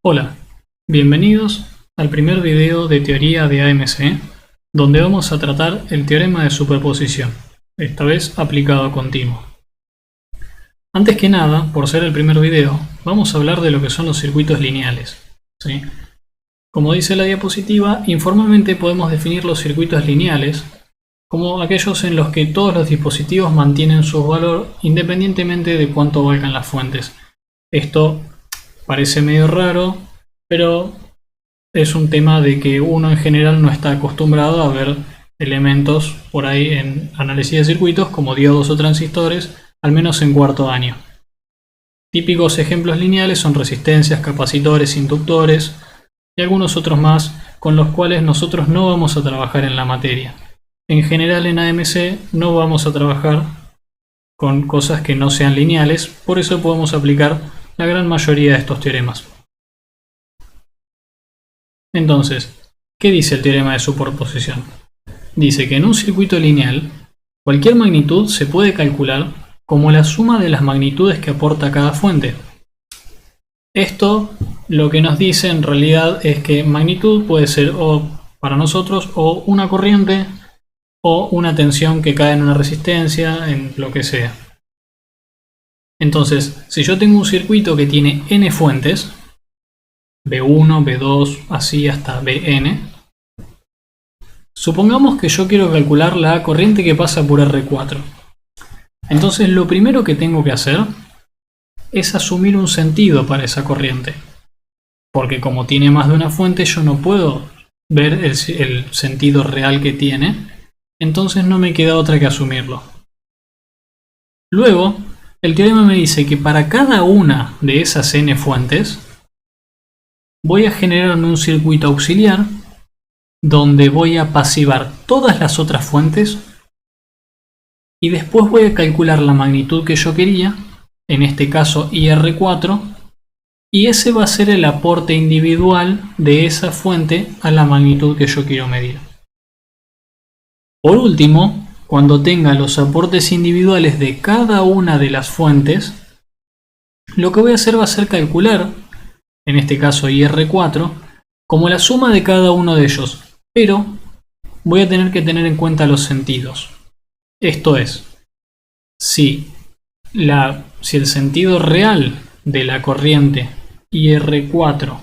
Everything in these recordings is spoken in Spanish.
Hola, bienvenidos al primer video de teoría de AMC, donde vamos a tratar el teorema de superposición, esta vez aplicado a continuo. Antes que nada, por ser el primer video, vamos a hablar de lo que son los circuitos lineales, ¿sí? Como dice la diapositiva, informalmente podemos definir los circuitos lineales como aquellos en los que todos los dispositivos mantienen su valor independientemente de cuánto valgan las fuentes. Esto parece medio raro, pero es un tema de que uno en general no está acostumbrado a ver elementos por ahí en análisis de circuitos como diodos o transistores, al menos en cuarto año. Típicos ejemplos lineales son resistencias, capacitores, inductores y algunos otros más con los cuales nosotros no vamos a trabajar en la materia. En general en AMC no vamos a trabajar con cosas que no sean lineales, por eso podemos aplicar la gran mayoría de estos teoremas. Entonces, ¿qué dice el teorema de superposición? Dice que en un circuito lineal, cualquier magnitud se puede calcular como la suma de las magnitudes que aporta cada fuente. Esto lo que nos dice en realidad es que magnitud puede ser o para nosotros o una corriente o una tensión que cae en una resistencia, en lo que sea. Entonces, si yo tengo un circuito que tiene n fuentes, B1, B2, así hasta Bn, supongamos que yo quiero calcular la corriente que pasa por R4. Entonces lo primero que tengo que hacer es asumir un sentido para esa corriente. Porque como tiene más de una fuente, yo no puedo ver el sentido real que tiene, entonces no me queda otra que asumirlo. Luego, el teorema me dice que para cada una de esas n fuentes voy a generar un circuito auxiliar donde voy a pasivar todas las otras fuentes y después voy a calcular la magnitud que yo quería, en este caso IR4, y ese va a ser el aporte individual de esa fuente a la magnitud que yo quiero medir. Por último, cuando tenga los aportes individuales de cada una de las fuentes, lo que voy a hacer va a ser calcular, en este caso IR4, como la suma de cada uno de ellos, pero voy a tener que tener en cuenta los sentidos. Esto es, si el sentido real de la corriente IR4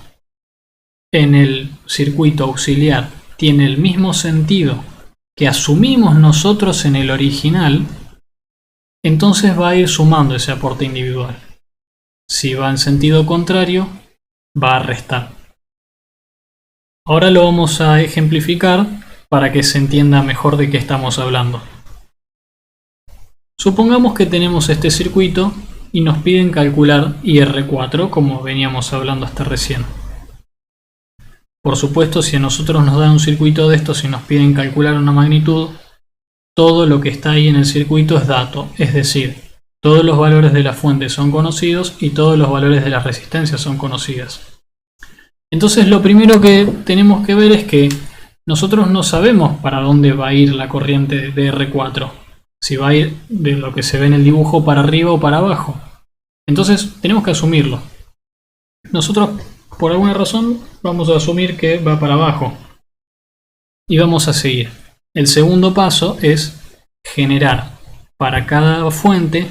en el circuito auxiliar tiene el mismo sentido que asumimos nosotros en el original, entonces va a ir sumando ese aporte individual. Si va en sentido contrario, va a restar. Ahora lo vamos a ejemplificar para que se entienda mejor de qué estamos hablando. Supongamos que tenemos este circuito y nos piden calcular IR4, como veníamos hablando hasta recién. Por supuesto, si a nosotros nos dan un circuito de estos y nos piden calcular una magnitud, todo lo que está ahí en el circuito es dato, es decir, todos los valores de la fuente son conocidos y todos los valores de las resistencias son conocidas. Entonces lo primero que tenemos que ver es que nosotros no sabemos para dónde va a ir la corriente de R4, si va a ir de lo que se ve en el dibujo para arriba o para abajo. Entonces tenemos que asumirlo. Nosotros por alguna razón vamos a asumir que va para abajo y vamos a seguir. El segundo paso es generar para cada fuente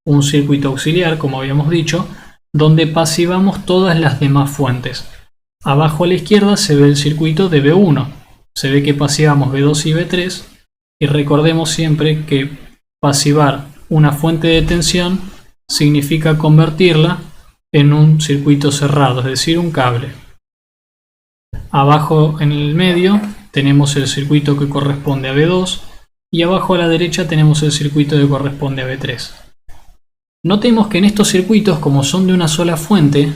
un circuito auxiliar, como habíamos dicho, donde pasivamos todas las demás fuentes. Abajo a la izquierda se ve el circuito de B1, se ve que pasivamos B2 y B3 y recordemos siempre que pasivar una fuente de tensión significa convertirla en un circuito cerrado, es decir, un cable. Abajo en el medio tenemos el circuito que corresponde a B2 y abajo a la derecha tenemos el circuito que corresponde a B3. Notemos que en estos circuitos, como son de una sola fuente,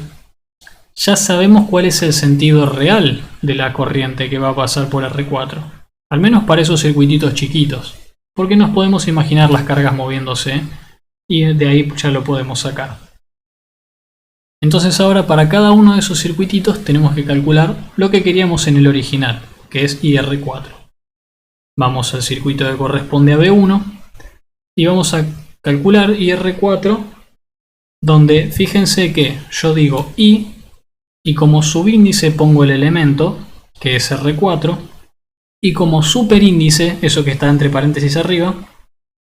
ya sabemos cuál es el sentido real de la corriente que va a pasar por R4, al menos para esos circuititos chiquitos, porque nos podemos imaginar las cargas moviéndose y de ahí ya lo podemos sacar. Entonces ahora para cada uno de esos circuititos tenemos que calcular lo que queríamos en el original, que es IR4. Vamos al circuito que corresponde a B1 y vamos a calcular IR4, donde fíjense que yo digo I y como subíndice pongo el elemento, que es R4, y como superíndice, eso que está entre paréntesis arriba,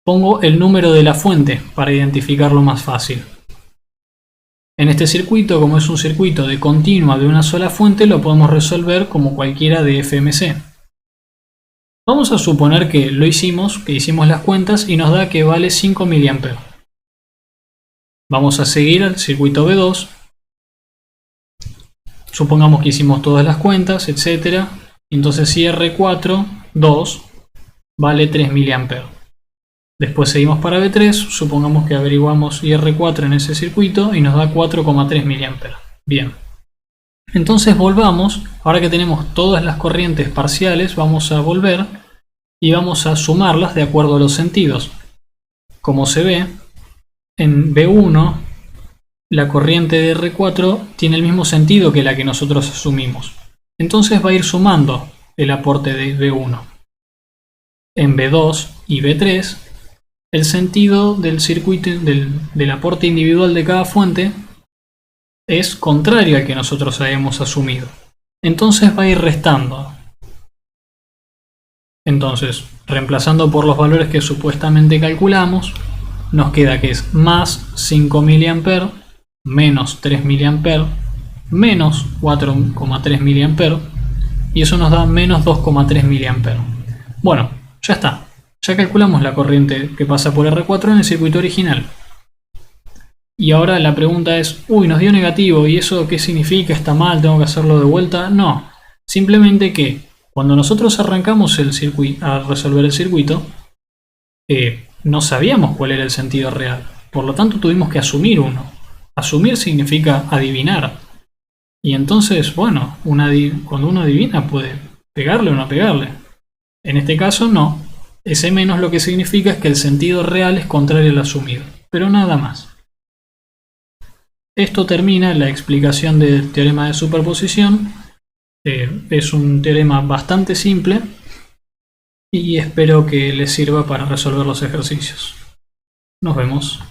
pongo el número de la fuente para identificarlo más fácil. En este circuito, como es un circuito de continua de una sola fuente, lo podemos resolver como cualquiera de FMC. Vamos a suponer que lo hicimos, que hicimos las cuentas y nos da que vale 5 mA. Vamos a seguir al circuito B2. Supongamos que hicimos todas las cuentas, etc. Entonces si R4, 2, vale 3 mA. Después seguimos para B3, supongamos que averiguamos IR4 en ese circuito y nos da 4,3 mA. Bien. Entonces volvamos, ahora que tenemos todas las corrientes parciales, vamos a volver y vamos a sumarlas de acuerdo a los sentidos. Como se ve, en B1 la corriente de R4 tiene el mismo sentido que la que nosotros asumimos. Entonces va a ir sumando el aporte de B1. En B2 y B3, el sentido del circuito del aporte individual de cada fuente es contrario al que nosotros habíamos asumido. Entonces va a ir restando. Entonces, reemplazando por los valores que supuestamente calculamos, nos queda que es más 5 mA, menos 3 mA, menos 4,3 mA, y eso nos da menos 2,3 mA. Bueno, ya está. Ya calculamos la corriente que pasa por R4 en el circuito original. Y ahora la pregunta es, uy, nos dio negativo, ¿y eso qué significa? ¿Está mal? ¿Tengo que hacerlo de vuelta? No, simplemente que cuando nosotros arrancamos a resolver el circuito, no sabíamos cuál era el sentido real. Por lo tanto tuvimos que asumir uno. Asumir significa adivinar. Y entonces, bueno, cuando uno adivina puede pegarle o no pegarle. En este caso no. Ese menos lo que significa es que el sentido real es contrario al asumido. Pero nada más. Esto termina la explicación del teorema de superposición. Es un teorema bastante simple y espero que les sirva para resolver los ejercicios. Nos vemos.